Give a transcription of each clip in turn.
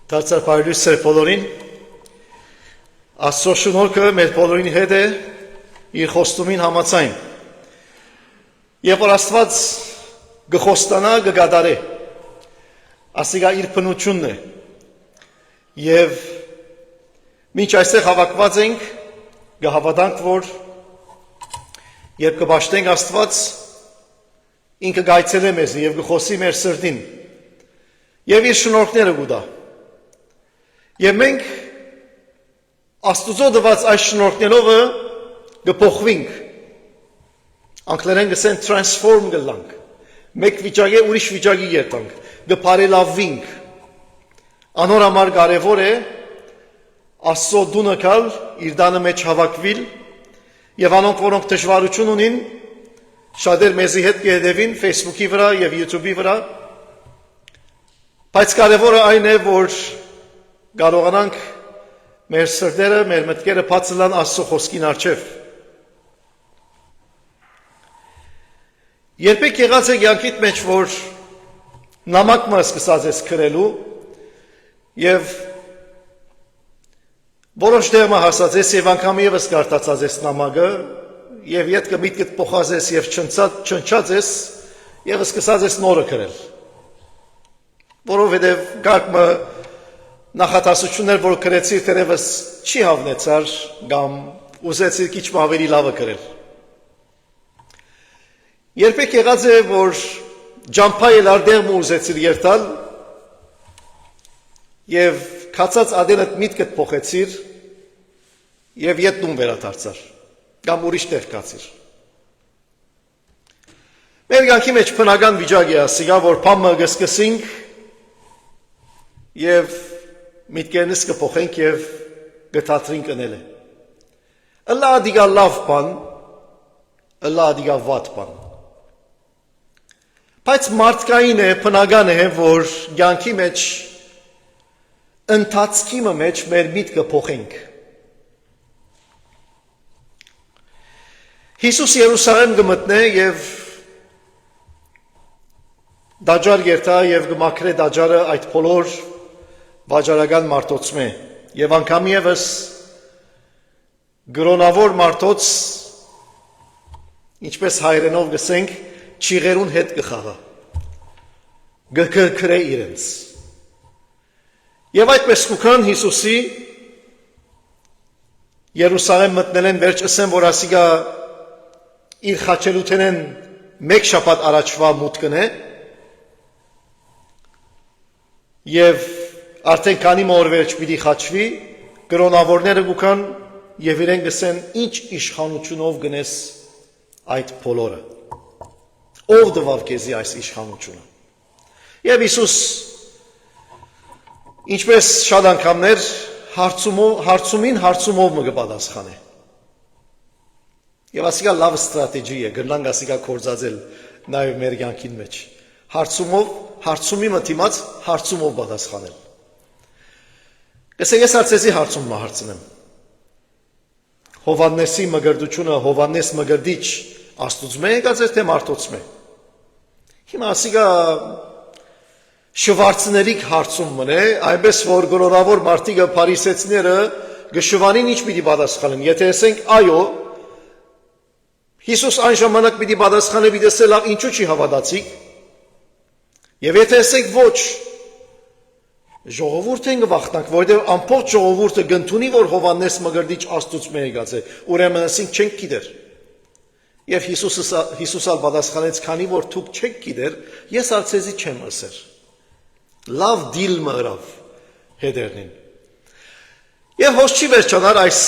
Դարձար բարելույս սեր բոլորին, Աստծո շնորհքը մեր բոլորին հետ է իր խոստումին համաձայն, եւ որ Աստված գխոստանա գգադարե, ասիգա իր բնությունն է, եւ մինչ այստեղ հավաքված ենք, գհավատանք, որ երբ կպաշտենք Աստված, ինքը գայցել է մեզ եւ գխոսի մեր սրտին, եւ իր շնորհքները գուտա, եւ մենք Աստուծո դված այս շնորհքներով գփոխվենք, անգլերեն գսեն transform գլանք, մեկ վիճակի ուրիշ վիճակի ետանք, գփարելավվենք, անոր համար կարևոր է Աստծո դունը գալ, իր դանը մեջ հավաքվել, եւ անոնք, որոնք դժվարություն ունին, շատեր մեզի հետ կհետևին Facebook-ի վրա եւ YouTube-ի վրա, բայց կարևորը այն է, որ կարողանանք մեր սրտերը, մեր մտքերը բաց լան Աստծո խոսքին առջև։ Երբեք եղած է կյանքիդ մեջ, որ նամակ սկսած ես գրելու եւ որոշ դերմը հասած ես եւ անգամ եւս կարդացած ես նամակը եւ յետքը միտքդ փոխած ես եւ չնչած ես եւ սկսած ես նորը գրել։ Որովհետեւ գարկմը նախատասություններ, որ գրեցիր, թերևս չի հավնեցար կամ ուզեցիր քիչ ավելի լավը գրել։ Երբեք եղած է, որ ջամփայել արդեղը ուզեցիր երթալ եւ քացած ադենդ միտքդ փոխեցիր եւ յետնում վերադարձար կամ ուրիշ տեղ կացիր։ Մեր կյանքի մեջ բնական վիճակ է ասիգա, որ փամը գսկսենք եւ միտքերնս կփոխենք եւ գտածրինք ընելը։ Ըլլա դիգա լավ բան, ըլլա դիգա վատ բան։ Բայց մարդկային է, բնական է, որ կյանքի մեջ ընթացքի մեջ մեր միտքը փոխենք։ Հիսուս Երուսաղեմ գմտնե եւ դաջար երթա եւ գմակրե դաջարը այդ բոլոր վաճառական մարդոցմե եւ անգամ եւս գրոնավոր մարդոց, ինչպես հայերենով գսենք, չիղերուն հետ գխաղա, գկրկրե իրենց։ Եվ այդպես կուքան Հիսուսի Երուսաղեմ մտնել են վերջ ասեն, որ ասիգա իր խաչելութեն են մեկ շաբաթ առաջվա մուտքն է եւ արդեն քանի օր վերջ պիտի խաչվի, կրոնավորները գուքան եւ իրեն գսեն ինչ իշխանությունով գնես այդ բոլորը։ Ով դվավ քեզի այս իշխանությունը։ Եվ Հիսուս ինչպես շատ անգամներ հարցումով մը կպատասխանե։ Եվ ասիգա լավ ստրատեգի է, գրնանք ասիգա կործածել նաեւ մեր կյանքին մեջ։ Հարցումի մտիմաց հարցումով պատասխանել։ Գսեք ես արծեցի հարցում հարցնեմ։ Հովաննեսի մգրդությունը, Հովաննես մգրդիչ Աստուծմե եկած է, թե մարդոցմե։ Հիմա ասիգա շվարցներիք հարցում մնե, այնպես որ գորորավոր մարդիկը փարիսեցիները գշվանին ինչ պիտի պատասխանեն։ Եթե ասենք այո, Հիսուս այն ժամանակ պիտի պատասխանե, պիտի ասե լավ, ինչու չի հավատացիք։ Եվ եթե ասենք ոչ, ժողովուրդը են գվախտնանք, որովհետև ամբողջ ժողովուրդը գնդունի, որ Հովաննես մգրդիչ Աստուծմե եկած է, ուրեմն ասենք չենք գիտեր։ Եվ Հիսուսալ պատասխանեց, քանի որ դուք չեք գիտեր, ես արծեզի չեմ ասեր։ Լավ դիլ մըրավ հետերնին։ Եվ հոս չի վերջանար այս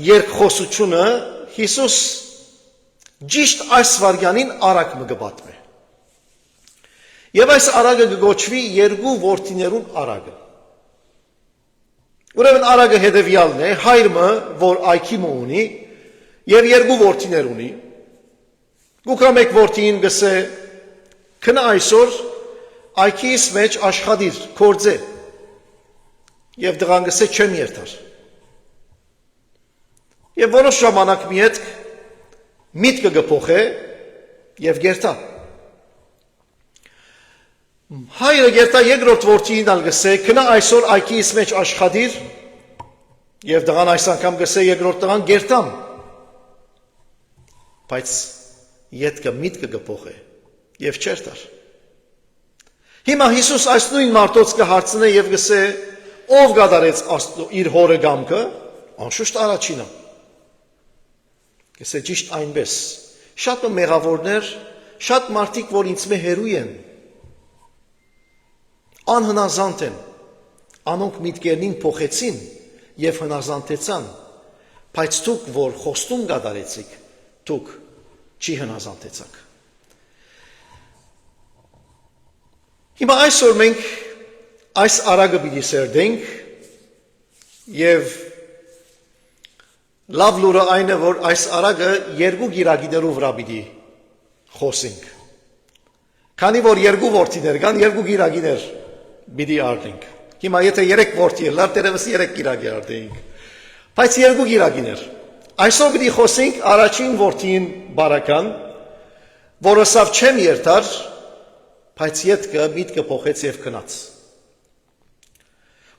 երկխոսությունը, Հիսուս ճիշտ այս վարյանին արագ մը գպատմե։ Եվ այս արագը գոչվի երկու որդիներուն արագը։ Ուրեմն արագը հետևյալն է, հայրը, որ այքի ունի, եւ երկու որդիներ ունի։ Գուքա մեկ որդին գսե, քնա այսօր այքիս մեջ աշխատիր, կործե։ Եվ դղան գսե չեմ երթար։ Եվ որոշ ժամանակ մի հետ միտքը գփոխե եւ գերտա։ Հայրը գերտա երկրորդ որդին ալ գսե, քնա այսօր այքիս մեջ աշխատիր, եւ դղան այս անգամ գսե երկրորդ տղան գերտամ։ Բայց ետքը միտքը գփոխե եւ չեր տար։ Հիմա Հիսուս այս նույն մարդոց կհարցնե եւ գսե, ով գադարեց իր հորը գամքը, անշուշտ առաջինը։ Գսե ճիշտ այնպես։ Շատ մեղավորներ, շատ մարդիկ, որ ինձ մե հերույ են, անհնազանդ են, անոնք միտքերնին փոխեցին եւ հնազանդեցան, բայց դուք, որ խոստում գադարեցիք, դուք չի հնազանդեցաք։ Հիմա այսօր մենք այս արագը պիտի սերդենք եւ լավ լուրը այն է, որ այս արագը երկու գիրագիներով վրա պիտի խոսենք։ Քանի որ երկու որդիներ կան, երկու գիրագիներ պիտի արդենք։ Հիմա եթե 3 որդի ելար, դերևս 3 գիրագի արդենք։ Բայց երկու գիրագիներ։ Այսօր պիտի խոսենք առաջին որդին բարական, որը սավ չեմ երթար, բայց ետքը միտքը փոխեց եւ քնած։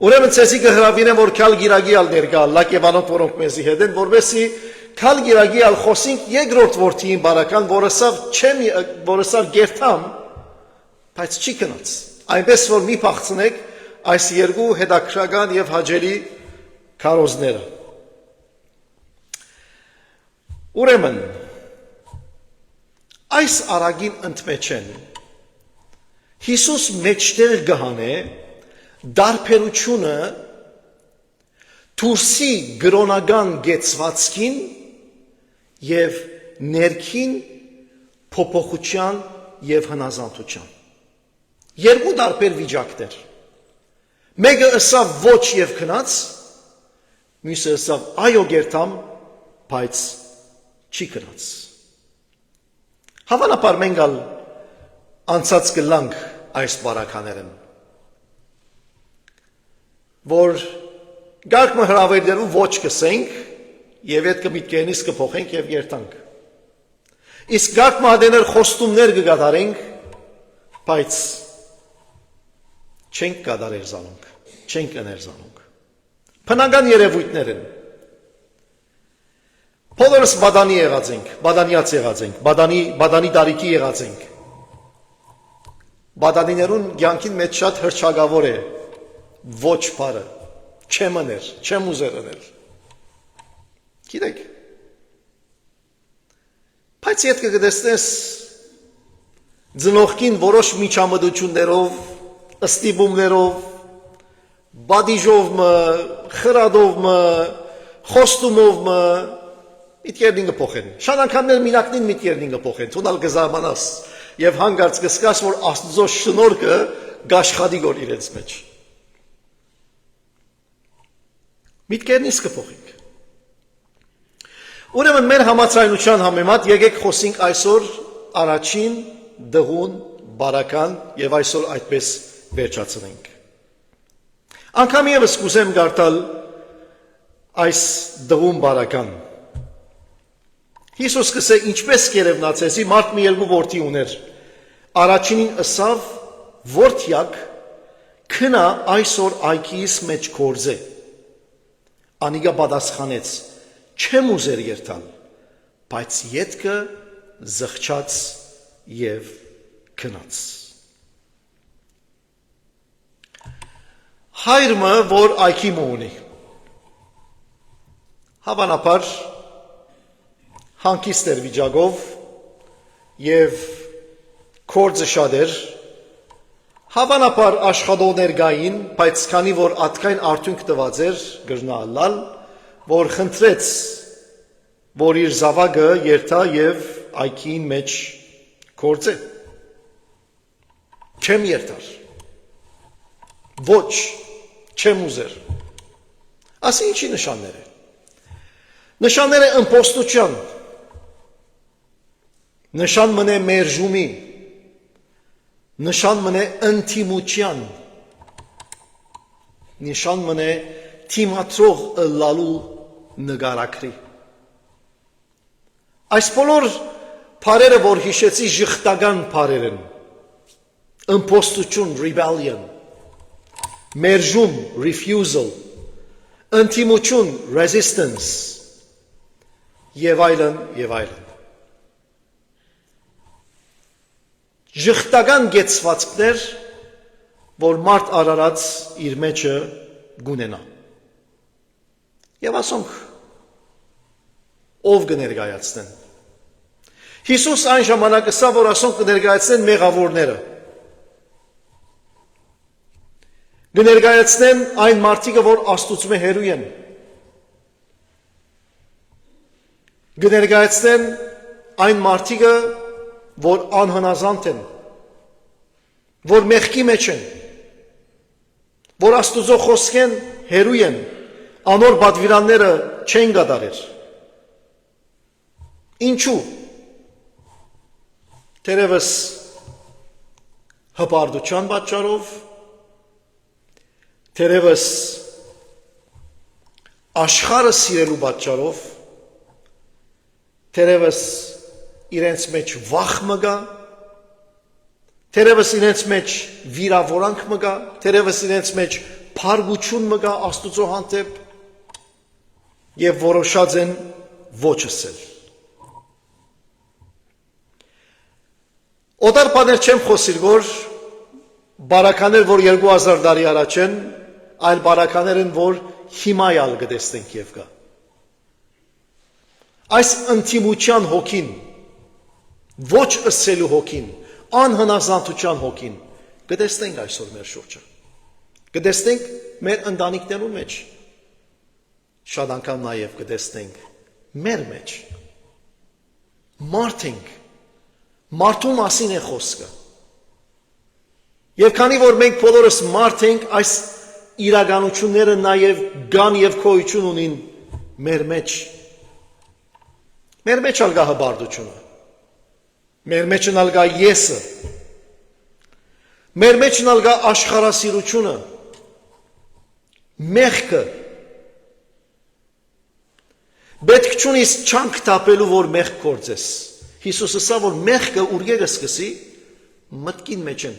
Ուրեմն ցեսի կհրավիրեմ, որ քալ գիրագի ալ ներկա լակ եւ անոնք, որոնք մեզի հետ են, որովհետեւ քալ գիրագի ալ խոսենք երկրորդ որդին բարական, որը սավ գերտամ, բայց չի քնած։ Այնպես որ մի փախցնեք այս երկու հետաքրական եւ հաջելի քարոզները։ Ուրեմն այս արագին ընդմեջեն Հիսուս մեջտեղ գահանե դարբերությունը դուրսի գրոնական գեցվածքին եւ ներքին փոփոխության եւ հնազանդության։ Երկու դարբեր վիճակներ։ Մեկը ըսավ ոչ եւ քնած, մյուսը ըսավ այո գերտամ, բայց չի քնած։ Հավանաբար մենք ալ անցած կլանք այս բարականերն, որ գարկմը հրավերներու ոչ կսենք եւ այդ կմիտքերնից կփոխենք եւ երթանք։ Իսկ գարկմը հատեներ խոստումներ կգադարենք, բայց չենք կադարել զանոնք, չենք կներ զանոնք։ Բնական երևույթներ են։ Բոլորս բադանի եղած ենք, բադանիած եղած ենք, բադանի տարիքի եղած ենք։ Բադանիներուն կյանքին մեջ շատ հրճագավոր է ոչ բարը, չեմ աներ, չեմ ուզեր անել։ Գիտեք։ Բայց ետքը կտեսնես ծնողքին որոշ միջամտություններով, ըստիբումներով, բադիժով, խրադով, խոստումով միտքերնին կփոխեն։ Շատ անգամներ մինակնին միտքերնին կփոխեն, թունալ կզարմանաս եւ հանգարց կսկաս, որ Աստծո շնորհքը գաշխատի գոր իրենց մեջ։ Միտքերնից կփոխենք։ Ուրեմն մեր համաձայնության համեմատ եկեք խոսենք այսօր առաջին դղուն բարական եւ այսօր այդպես վերջացնենք։ Անկամ եւս կուզեմ գարտալ այս դղուն բարական։ Հիսուս կսե ինչպես կերևնացեցի, մարդ մի երկու որդի ուներ։ Առաջինին ըսավ, որդյակ, քնա այսօր այքիս մեջ կորձե։ Անիգա պատասխանեց, չեմ ուզեր երթալ, բայց ետքը զղջաց եւ քնած։ Հայրը, որ այքի ունի, հավանաբար հանկիստ էր վիճակով եւ կորձը շատ էր, հավանաբար աշխատողներ գային, բայց քանի որ ատկայն արդյունք տված էր գրնալալ, որ խնդրեց, որ իր զավակը երթա եւ այքին մեջ կորձե։ Չեմ երթար։ Ոչ, չեմ ուզեր։ Ասի ինչի նշաններ է։ Նշաններ է ըմպոստության, նշան մնե մերժումի, նշան մնե ընթիմության, նշան մնե թիմատրող ըլլալու նգարակրի։ Այս բոլոր բարերը, որ հիշեցի, ժխտական բարեր են, ըմփոստություն, rebellion, մերժում, refusal, ընդդիմություն, resistance, եւ այլն, եւ այլն։ Ժխտական գեցվածքներ, որ մարդ արարած իր մեջը գունենա։ Եվ ասոնք, ով կներկայացնեն։ Հիսուս այն ժամանակ ասա, որ ասոնք կներկայացնեն մեղավորները։ Կներկայացնեն այն մարդիկը, որ Աստծուց հեռու են։ Կներկայացնեն այն մարդիկը, որ անհնազանդ են, որ մեղքի մեջ են, որ Աստուծո խոսքեն հեռու են, անոր պատվիրանները չեն կատարել։ Ինչու՞։ Թերևս հպարտության պատճառով, թերևս աշխարհը սիրելու պատճառով, թերևս իրենց մեջ վախ մը գա, թերևս իրենց մեջ վիրավորանք մը գա, թերևս իրենց մեջ փարգություն մը գա Աստուծո հանդեպ եւ որոշած են ոչ ասել։ Օտար բաներ չեմ խոսիր, որ բարականեր, որ 2000 տարի առաջ են, այլ բարականեր են, որ հիմա ալ կտեսնենք եւ կա։ Այս ինտիմության հոգին, ոչ ասելու հոգին, անհնազանդության հոգին, կտեսնենք այսօր մեր շուրջը։ Կտեսնենք մեր ընտանիքներու մեջ, շատ անգամ նաև կտեսնենք մեր մեջ։ Մարդ ենք, մարդու մասին է խոսքը։ Եվ քանի որ մենք բոլորս մարդ ենք, այս իրականությունները նաև կան եւ գոյություն ունին մեր մեջ։ Մեր մեջ ալգա հբարդությունը։ Մեր մեջ ալգա եսը։ Մեր մեջ ալգա աշխարհասիրությունը։ Մեղքը։ Պետք չունիս չանք տապելու, որ մեղք գործես։ Հիսուսը ասա, որ մեղքը ուրգերը սկսի մտքին մեջ են։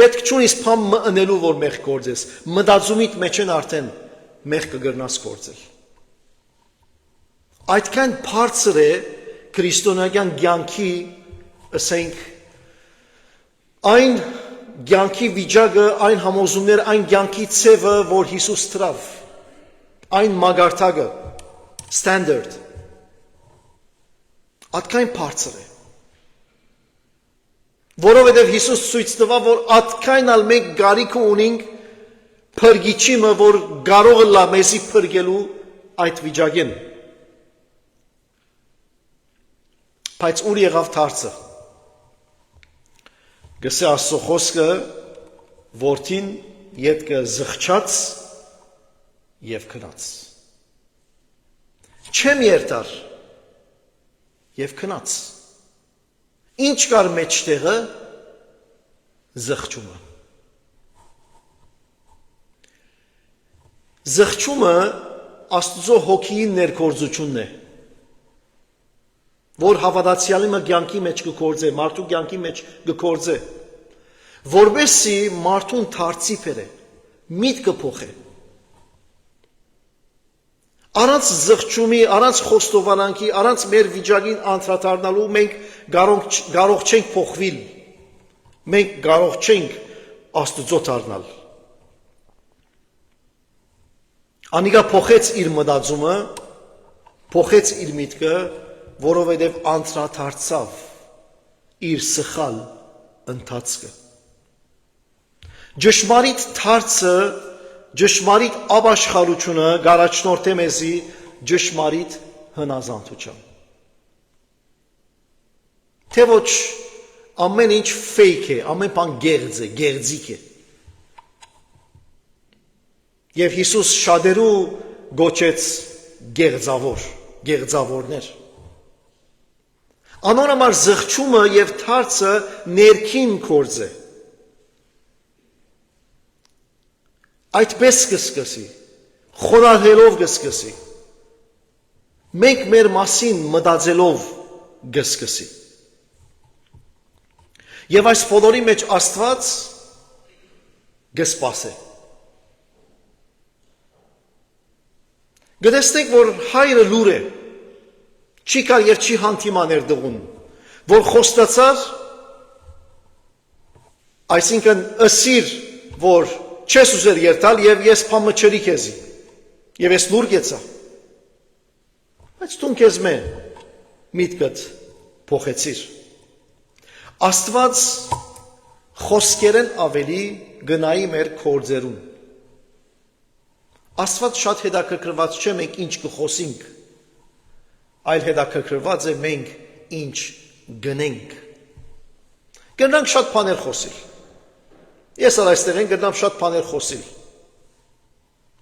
Պետք չունիս փամ մընելու, որ մեղք գործես։ Մտածումիդ մեջ են արդեն մեղք կգրնաս գործել։ Այդքան բարձր է քրիստոնեական կյանքի, ասենք, այն կյանքի վիճակը, այն համոզումները, այն կյանքի ցևը, որ Հիսուս տրավ, այն մագարտակը, standard, այդքան բարձր է։ Որովհետև Հիսուս ցույց տվա, որ այդքան ալ մենք գարիք ունենք փրկիչը, որ կարող է լա մեզի փրկելու այդ վիճակին։ Բայց ուր եղավ դարձը։ Գսե Աստծո խոսքը, որդին ետքը զղջաց եւ քնած։ Չեմ երթար եւ քնած։ Ինչ կար մեջտեղը զղջումը։ Զղջումը Աստծո հոգիի ներգործությունն է, որ հավատացյալի կյանքի մեջ կգործե, մարդու կյանքի մեջ կգործե, որովհետեւ մարդուն դարձի բերե, միտքը փոխե։ Առանց զղջումի, առանց խոստովանանքի, առանց մեր վիճակին անդրադառնալու մենք կարող չենք փոխվել։ Մենք կարող չենք Աստծո դառնալ։ Անիկա փոխեց իր մտածումը, փոխեց իր միտքը, որովհետև անդրադարձավ իր սխալ ընթացքը։ Ճշմարիտ դարձը, ճշմարիտ ապաշխարությունը գարաչնորդ է մեզի ճշմարիտ հնազանդության։ Թե ոչ ամեն ինչ fake է, ամեն բան գեղձ է, գեղձիկ է։ Եվ Հիսուս շատերու գոչեց գեղձավորներ։ Անոր համար զղջումը եւ դարձը ներքին գործ է։ Այդպես կսկսի, խոնարհելով կսկսի։ Մենք մեր մասին մտածելով կսկսի։ Եվ այս բոլորի մեջ Աստված գսպասե։ Գտեսնենք, որ հայրը լուր է, չի կար և չի հանդիմաներ դղուն, որ խոստացար, այսինքն ըսիր, որ չես ուզեր երթալ և ես պամը չրի քեզի, և ես լուր գեցա, բայց տուն քեզ մե միտքդ փոխեցիր։ Աստված խոսքերեն ավելի գնայի մեր գործերուն։ Աստված շատ հետաքրքրված չէ մենք ինչ կխոսենք, այլ հետաքրքրված է մենք ինչ գնենք։ Գնանք շատ բաներ խոսել։ Ես այստեղ են գնամ շատ բաներ խոսել։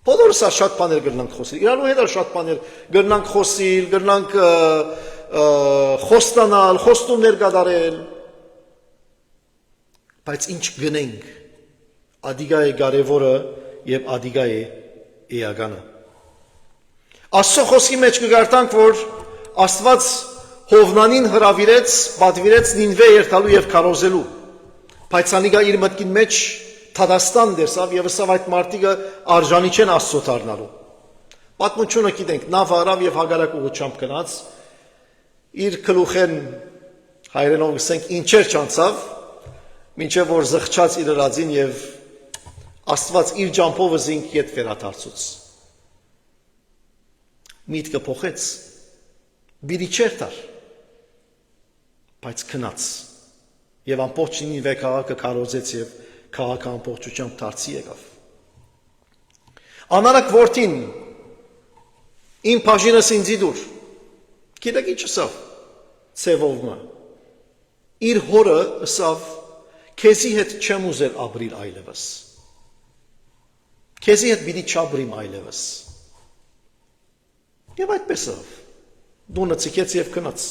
Բոլորս շատ բաներ գնանք խոսել։ Իրանու հետ շատ բաներ գնանք խոսել, գնանք խոստանալ, խոստումներ կատարել։ Բայց ինչ գնենք, ադիգա է կարևորը եւ ադիգա է էականը։ Աստծո խոսքի մեջ կգարտանք, որ Աստված Հովնանին հրավիրեց, պատվիրեց Նինվե երթալու եւ քարոզելու, բայց անիկա իր մտքին մեջ Թադաստան դերսավ եւ ասավ այդ մարդիկը արժանի չեն Աստծո դառնալու։ Պատմությունը գիտենք, նա վարավ եւ հագարակ ուղղությամբ գնաց, իր գլուխեն հայերենով ասենք ինչեր չանցավ, մինչև որ զղջաց իր ռածին եւ Աստված իր ջամփովը զինք ետ վերադարձուց։ Միտքը փոխեց, բիդի չերտար, բայց քնած եւ ամբողջ Նինվե քաղաքը քարոզեց եւ քաղաքը ամբողջությամբ դարձի եկավ։ Անարակ որդին իմ բաժինս ինձի դուր, գիտեք ինչ ասավ ցևովը, իր հորը ասավ քեզի հետ չեմ ուզեր ապրիլ այլևս, քեզի հետ պիտի չապրիմ այլևս։ Եվ այդպես ավ, դունը ցիկեց եւ քնած։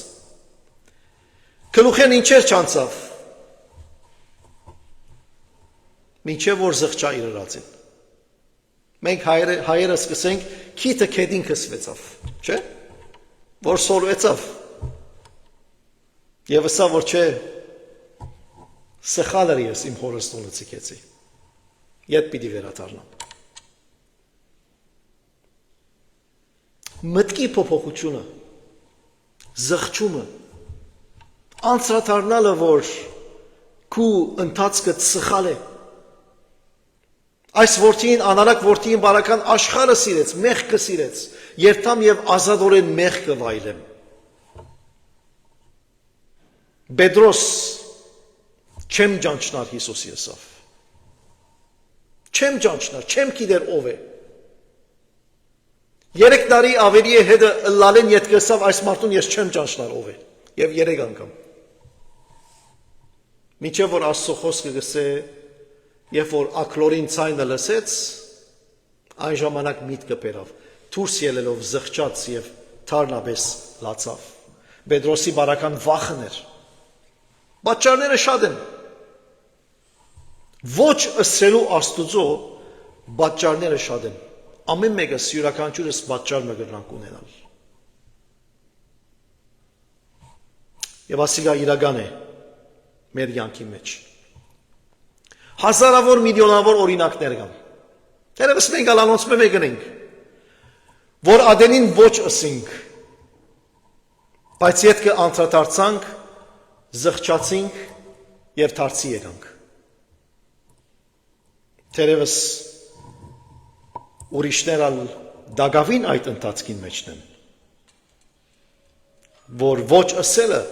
Գլուխեն ինչեր չանցավ, մինչև որ զղջա իր ռածին։ Մենք հայերը սկսենք քիթը քեդին քսվեցավ, չէ՞, որ սորվեցավ։ Եվ ասա որ չէ, սխալ էր ես իմ հորս տունը ցիկեցի։ Ետ պիտի վերադառնամ։ Մտքի փոփոխությունը, զղջումը, անցրադառնալը, որ քու ընթացքը սխալ է։ Այս որդին, անարակ որդին բարական աշխարհը սիրեց, մեղքը սիրեց, երթամ եւ ազատորեն մեղքը վայելեմ։ Պետրոս չեմ ճանչնար Հիսուսի ասավ։ Չեմ ճանչնար, չեմ գիտեր ով է։ 3 տարի ավելի է հետը լալեն ետկեսավ այս մարդուն ես չեմ ճանչնար ով է։ Եվ 3 անգամ։ Մինչև որ Աստծո խոսքը գսե, երբ որ ակլորին ցայնը լսեց, այն ժամանակ միտքը բերավ, դուրս ելելով զղջաց եւ թարնաբես լացավ։ Պետրոսի բարական վախն էր։ Պատճառները շատ են։ Ոչ ըսելու Աստուծո պատճառները շատ են։ Ամեն մեկը յուրաքանչյուրս պատճառ մը կգրանք ունենալ։ Եվ ասիգա իրական է մեր յանքի մեջ։ Հազարավոր միլիոնավոր օրինակներ կան։ Դերևս մենք ալանոցում մեկ ենք, որ ադենին ոչ ըսինք, բայց ետքը անդրադարձանք, զղջացինք եւ դարձի եկանք։ Դերևս ուրիշներ ալ դագավին այդ ընթացքին մեջն են, որ ոչ ըսելը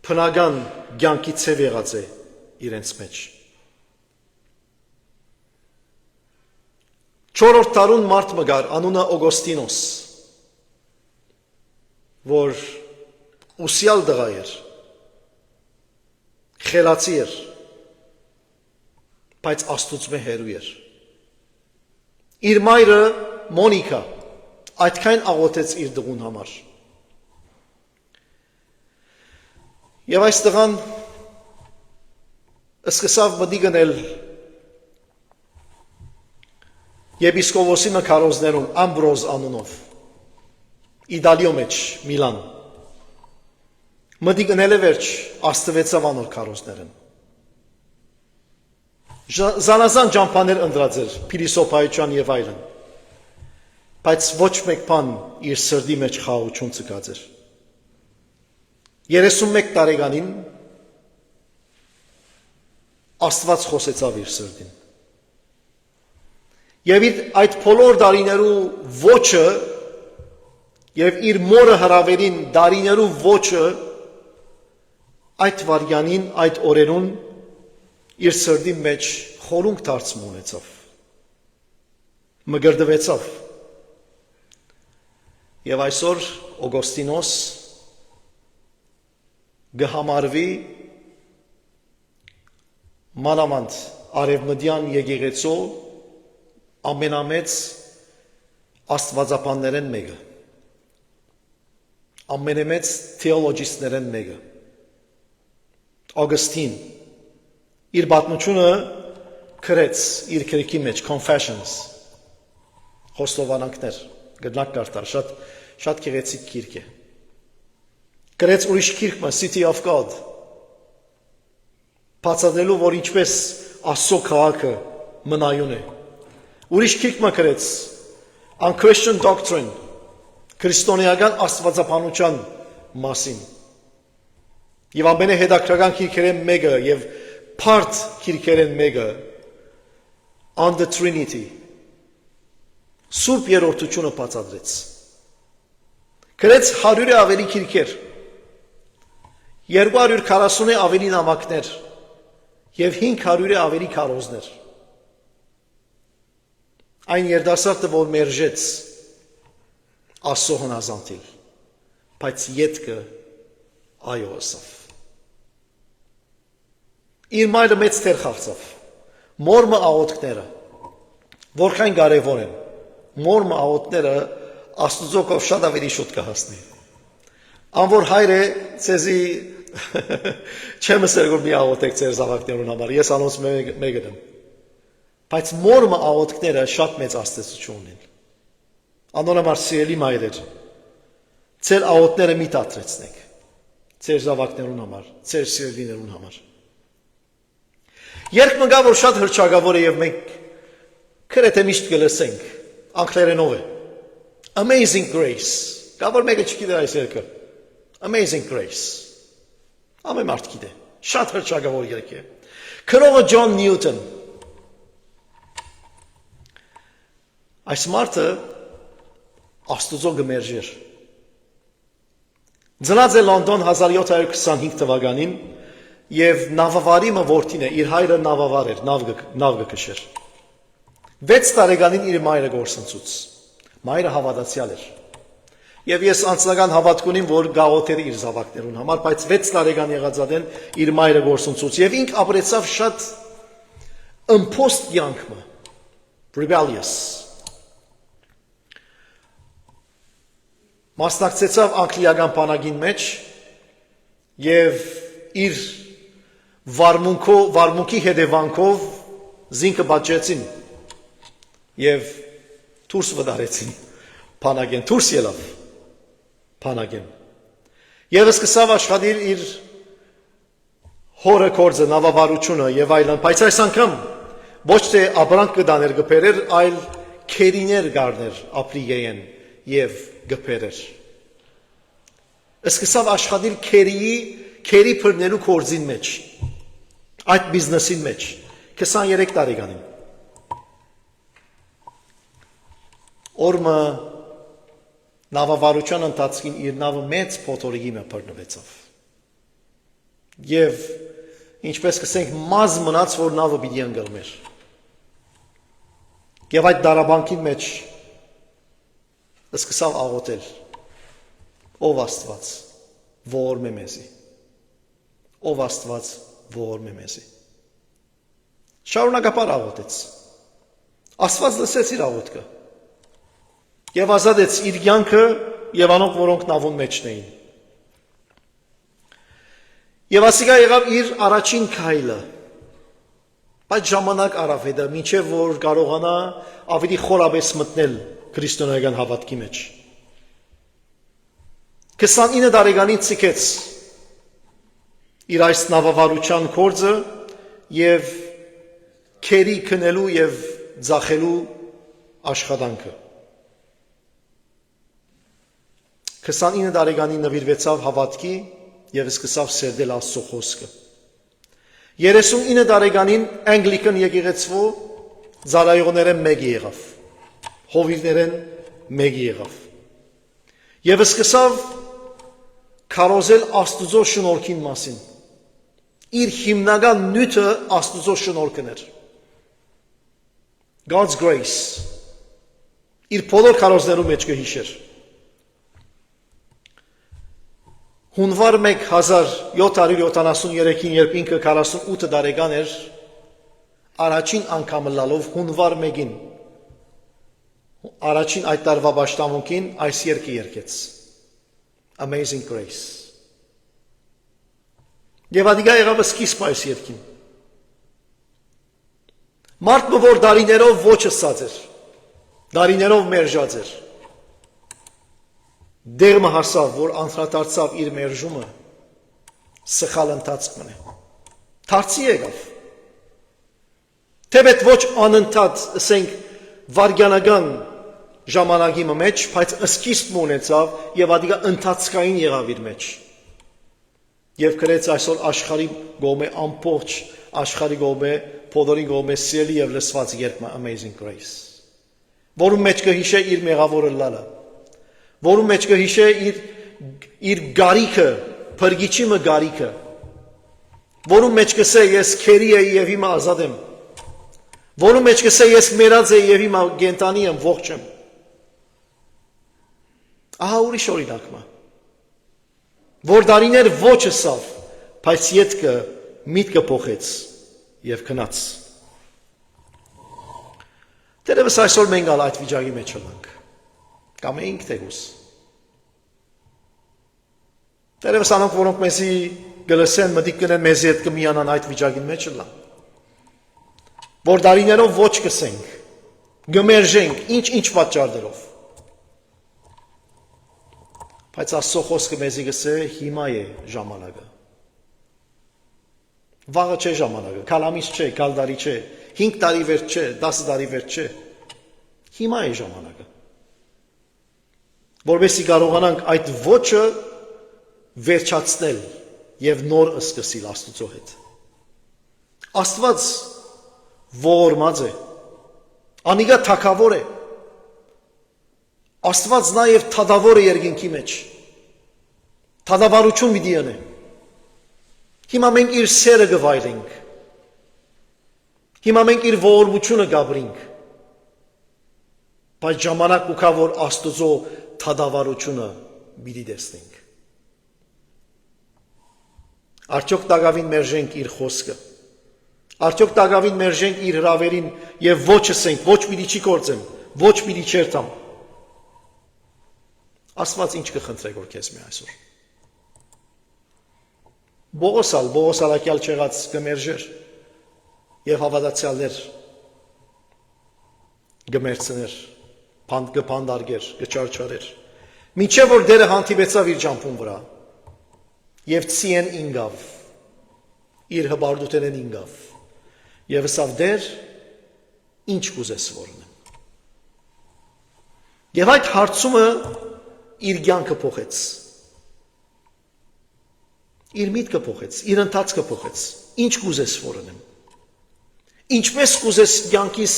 բնական կյանքի ցև եղած է իրենց մեջ։ 4-րդ տարուն մարդ մգար անունը Օգոստինոս, որ ուսյալ դղա էր, խելացի էր, բայց Աստուծո հերու էր։ Իր մայրը Մոնիկա այդքան աղոթեց իր դղուն համար։ Եվ այս տղան սկսավ մտի գնել եպիսկոպոսի մկարոզներում Ամբրոզ անունով, Իտալիո մեջ, Միլան։ Մտի գնել է վերջ աստվեցավ անոր քարոզներն։ Զանազան ճամփաներ ընդրած էր փիլիսոփայության եւ այլն։ Բայց ոչ մեկ բան իր սրտի մեջ խաղաղություն ցկած էր։ 31 տարեկանին Աստված խոսեցավ իր սրտին։ Եվ այդ բոլոր դարիներու ոչը եւ իր մորը հրավերին դարիներու ոչը այդ վարյանին, այդ օրերուն իր սրտի մեջ խորունկ դարձում ունեցավ։ Մգրդվեցավ։ Եվ այսօր Օգոստինոս գհամարվի մանավանդ արևմտյան եկեղեցու ամենամեծ աստվածաբաններեն մեկը, ամենամեծ թեոլոգիստներեն մեկը, Օգոստին, իր պատմությունը գրեց իր գրքի մեջ Confessions, խոստովանանքներ, գտնակ կարտար, շատ գեղեցիկ գիրք է։ Գրեց ուրիշ գիրքը City of God, բացատրելու, որ ինչպես Աստծո քաղաքը մնայուն է։ Ուրիշ գիրքը գրեց Unchristian Doctrine, քրիստոնեական աստվածաբանության մասին։ Եվ ամենահետաքրքրական գիրքերեն մեկը եւ part գիրքերեն մեկը On the Trinity, Սուրբ Երրորդությունը բացատրեց։ Գրեց 100-ը ավելի գիրքեր, 240-ը ավելի նամակներ եւ 500-ը ավելի քարոզներ։ Այն երդասարտը, որ մերժեց Աստծո հնազանդել, բայց ետքը այո ասավ։ Իր մայրը մեծ թեր խաղցավ։ Մորմը աղոթքները, որքան կարևոր են, մորմը աղոթքները Աստծո կով շատ ավելի շուտ կհասնի։ Անոր հայրը ցեզի չեմ ասել որ մի աղոթեք ձեր զավակներուն համար, ես անոնց մեկը եմ։ Բայց մորմը աղոթքները շատ մեծ աստեցություն ունեն։ Անոր համար սիրելի մայրեր, ձեր աղոթքները մի դադրեցնեք, ձեր զավակներուն համար, ձեր սիրելիներուն համար։ Երբ մգա որ շատ հրճագավոր է եւ մենք քրեթե միշտ կլսենք, անգլերենով է։ Amazing Grace, կավոր մեկը չգիտի այս երգը։ Amazing Grace, ամեն մարդ գիտե, շատ հրճագավոր երգ է։ Քրողը Ջոն Նյուտոն, այս մարդը Աստուծո գմերժեր։ Ծնած է Լոնդոն 1725 թվականին եւ նավավարի որդին է, իր հայրը նավավար էր, նավ գքշեր։ 6 տարեկանին իր մայրը գործընծուց։ Մայրը հավատացյալ էր։ Եվ ես անձնական հավատք ունիմ, որ գաղութեր իր զավակներուն համար, բայց 6 տարեկան եղածադեն իր մայրը գործընծուց եւ ինք ապրեցավ շատ ըմփոստ կյանքը, rebellious։ Մասնակցեցավ անգլիական բանակին մեջ եւ իր վարմունքի հետևանքով զինքը բաճեցին եւ դուրս վդարեցին բանակեն, դուրս ելավ բանակեն եւ սկսավ աշխատել իր հորը կորձը նավավարությունը եւ այլն, բայց այս անգամ ոչ թե ապրանք կդաներ գբերեր, այլ քերիներ գարներ ապրիգեեն եւ գբերեր։ Սկսավ աշխատել քերի բռնելու կորձին մեջ, այդ բիզնեսին մեջ 23 տարեկանին։ Օրմը նավավարության ընթացքին իր նավը մեծ փոթորիկի մը բռնվեցավ։ Եվ ինչպես կսենք մազ մնաց, որ նավը պիտի ընկրմեր։ Եվ այդ դարաբանքի մեջ սկսավ աղոթել. Ով Աստված, ողորմե մեզի։ Ով Աստված, ողորմե մեզի։ Շարունակապար աղոթեց։ Աստված լսեց իր աղոթքը։ Եվ ազատեց իր կյանքը եւ անոնք, որոնք նավուն մեջն էին։ Եվ ասիկա եղավ իր առաջին քայլը։ Բայց ժամանակ արավ հետը, մինչև որ կարողանա ավելի խորաբես մտնել քրիստոնեական հավատքի մեջ։ 29 տարեկանին ցիկեց իր այս նավավարության կորձը եւ քերի քնելու եւ ձախելու աշխատանքը 29 տարեկանին նվիրվեցավ հավատքի եւ սկսավ սերդել Աստծո խոսքը 39 տարեկանին Anglican եկեղեցու զարայողներեն մեկի եղավ հովիվներեն մեկի եղավ եւ սկսավ քարոզել Աստծո շնորհքին մասին իր հիմնական նյութը Աստծո շնորհքն էր God's grace իր բոլոր քարոզներու մեջ կհիշեր Հունվար 1 1773-ին երբ ինքը 48 տարեկան էր առաջին անգամ լալով հունվար 1-ին առաջին այդ տարվա պաշտամունքին այս երգը երգեց Amazing Grace Եվ ադիգա եղավ սկիզբ այս երգին Մարդը որ դարիներով ոչը սած էր դարիներով մերժած էր Դերմը հասավ, որ անդրադարձավ իր մերժումը սխալ ընթացք մնե Դարձի եկավ Թեպետ ոչ անընդհատ ասենք վարգյանական ժամանակի մեջ, բայց սկիզբ ունեցավ եւ ադիգա ընթացքային եղավ իր մեջ Եվ գրեց այսօր աշխարհի գոմե ամբողջ աշխարհի գոմե բոլորի գոմե սիրելի եւ լսված երգը Amazing Grace որում մեջ կհիշե իր մեղավորը լալը որում մեջ կհիշե իր գարիքը փրկիչի մը գարիքը որում մեջ կսե ես քերի եի եւ հիմա ազատ եմ որում մեջ կսե ես մեռած եի եւ հիմա գենտանի եմ ողջ եմ ահա ուրիշ օրինակը որ դարիներ ոչը սավ բայց յետքը միտքը փոխեց եւ քնած Դերևս այսօր մենք այդ վիճակի մեջ ենք կամ էինք թեգուս Դերևս անոնք որոնք մեզի գլսեն մտիկ կնեն մեզի հետ կմիանան այդ վիճակի մեջ լան որ դարիներով ոչ կսենք գմերժենք ինչ պատճառներով բայց Աստծո խոսքը մեզի գսե հիմա է ժամանակը վաղը չէ ժամանակը քալամիս չէ քալդարի չէ 5 տարի վերջ չէ 10 տարի վերջ չէ հիմա է ժամանակը որովհետեւ կարողանանք այդ ոչը վերջացնել եւ նոր սկսել Աստծո հետ Աստված ողորմած է անիգա թակավոր է Աստված նաեւ թադավոր է երկինքի մեջ թադավարություն մի դիանե Հիմա մենք իր սերը գվայրենք Հիմա մենք իր ողորմությունը գաբրինք բայց ժամանակ կա որ Աստծո թադավարությունը մի տեսնենք Արդյոք տագավին մերժենք իր խոսքը Արդյոք տագավին մերժենք իր հրավերին եւ ոչ ասենք ոչ պիտի չի կործեմ ոչ պիտի չերտամ Աստված ինչ կխնդրեք որ քեզ մի այսօր Բողոսալակյալ չեղած կմերժեր եւ հավատացյալներ գմերցներ կփանդարգեր կչարչարեր Մինչև որ դերը հանդիպեցավ իր ջամփուն վրա եւ ցիեն ինգավ իր հբարդութենեն ինգավ եւ ասավ դեր ինչ կուզես որնեմ եւ այդ հարցումը իր կյանքը փոխեց իր միտքը փոխեց իր ընթացքը փոխեց ինչ կուզես որնեմ ինչպես կուզես կյանքիս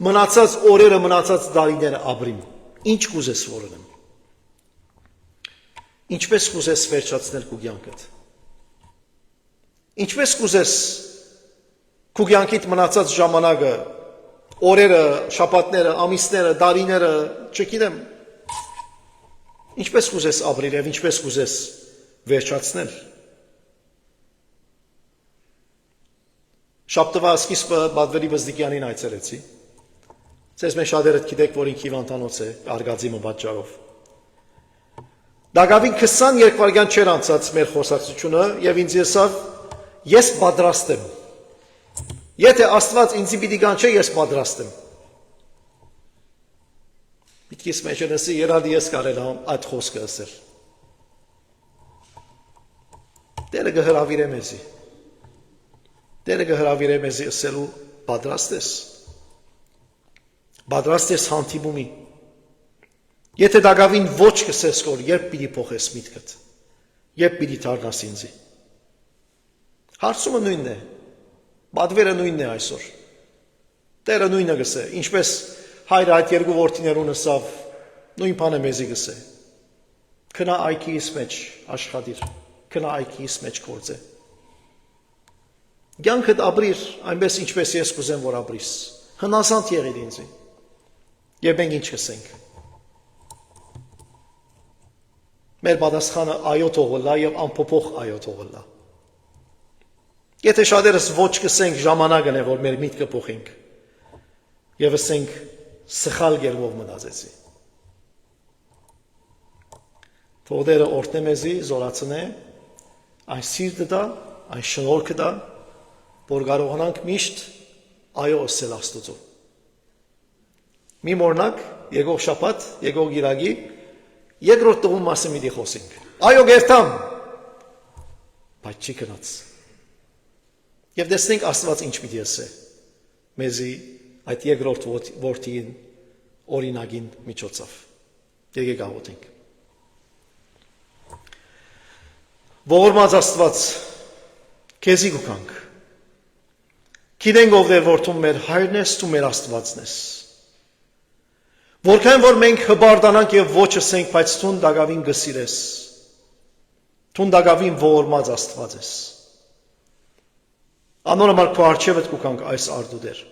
մնացած օրերը մնացած դարիները ապրիմ ինչ կուզես որնեմ Ինչպես կուզես վերջացնել քո կյանքդ Ինչպես կուզես քո կյանքիդ մնացած ժամանակը օրերը շաբաթները ամիսները դարիները չգիտեմ Ինչպես կուզես ապրել եւ ինչպես կուզես վերջացնել Շաբթվա սկիզբը Բադվերի Բզդիկյանին այցելեցի Ձեզ մեջ շատերը գիտեք որ ինքը հիվանդանոց է արգածի մբաճարով Դագավին 20 երկվարգյան չեր անցած մեր խոսակցությունը եւ ինձ եսավ ես պատրաստ եմ Եթե Աստված ինձի պիտի կանչե ես պատրաստ եմ Միտքիս մեջ ես երադի ես կարել այդ խոսքը ասել Տերը կհրավիրե մեզի։ Տերը կհրավիրե մեզի ասելու պատրաստ ես։ Պատրաստ ես հանդիպումի։ Եթե դակավին ոչ կսես որ երբ պիտի փոխես միտքդ։ Երբ պիտի դառնաս ինձի։ Հարցումը նույնն է։ Պատվերը նույնն է այսօր։ Տերը նույնը գսե, ինչպես հայրը այդ երկու որդիներուն ասավ, նույն բանը մեզի գսե։ Քնա այքիս մեջ աշխատիր, քնա այքիս մեջ գործե։ Կյանքդ ապրիր այնպես ինչպես ես կուզեմ որ ապրիս։ Հնազանդ եղիր ինձի։ Եվ մենք ինչ կսենք։ Մեր պատասխանը այո թողնա եւ անփոփոխ այո թողնա։ Եթե շատերս ոչ կսենք ժամանակն է որ մեր միտքը փոխենք։ Եվ ասենք սխալ գերվով մնացեցի։ Թող Տերը օրհնե մեզի, զորացնե, այն սիրտը դա, այն շնորհքը դա, որ կարողանանք միշտ այո ասել Աստծո։ Մի մորնակ, եկող շաբաթ, եկող գիրագի, երկրորդ տղու մասը մի խոսենք։ Այո գերտամ, բայց չի գնաց։ Եվ տեսնենք Աստված ինչ պիտի ասե մեզի այդ երկրորդ որդին օրինագին միջոցով։ Եկեք աղոթենք։ Ողորմած Աստված, քեզի գուքանք։ Գիտենք ով դեր որդում մեր հայրն ես, դու մեր Աստվածն ես։ Որքան որ մենք հբարդանանք եւ ոչ ասենք, բայց ցուն դակավին գսիրես։ Ցուն դակավին ողորմած Աստված ես։ Անոնոմար քո արչեւդ կուքանք այս արդուդեր։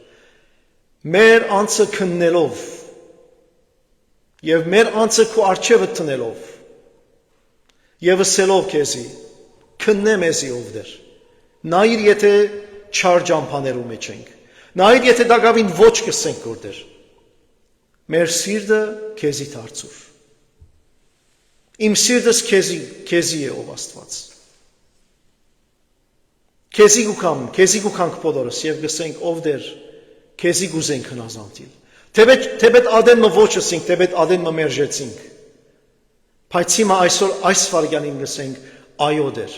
Մեր անձը քննելով եւ մեր անձը քո արչեւը տնելով եւ ասելով քեզի քննե մեզի ով դեր նայիր եթե չար ջամփաներու մեջ ենք նայիր եթե դակավին ոչ կսենք որտեր մեր սիրտը քեզի դարձուր իմ սիրտս քեզի է ով Աստված քեզի գուքանք բոլորս եւ գսենք ով դեր քեզի գուզենք հնազանդիլ թեպետ ադենը ոչ ասենք թեպետ ադենը մերժեցինք բայց հիմա այսօր այս վարյանին գսենք այո դեր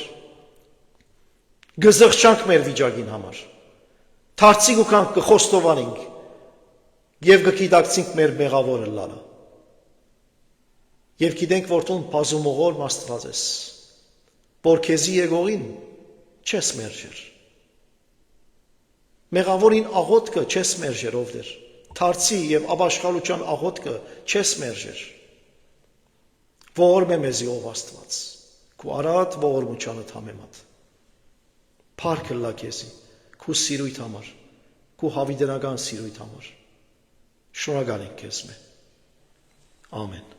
գզղճանք մեր վիճակին համար դարձի գուքանք կխոստովանենք եւ գիտակցենք մեր մեղավորը լալը եւ գիտենք որ տուն բազումողոր Աստված ես որ քեզի եկողին չես մերժեր մեղավորին աղոթքը չես մերժեր ով դեր դարձի եւ ապաշխարության աղոթքը չես մերժեր ողորմե մեզի ով Աստված քու արատ ողորմությանը համեմատ փառքը լա քեզի քու սիրույթ համար քու հավիտենական սիրույթ համար շնորհակալ ենք քեզ մե ամեն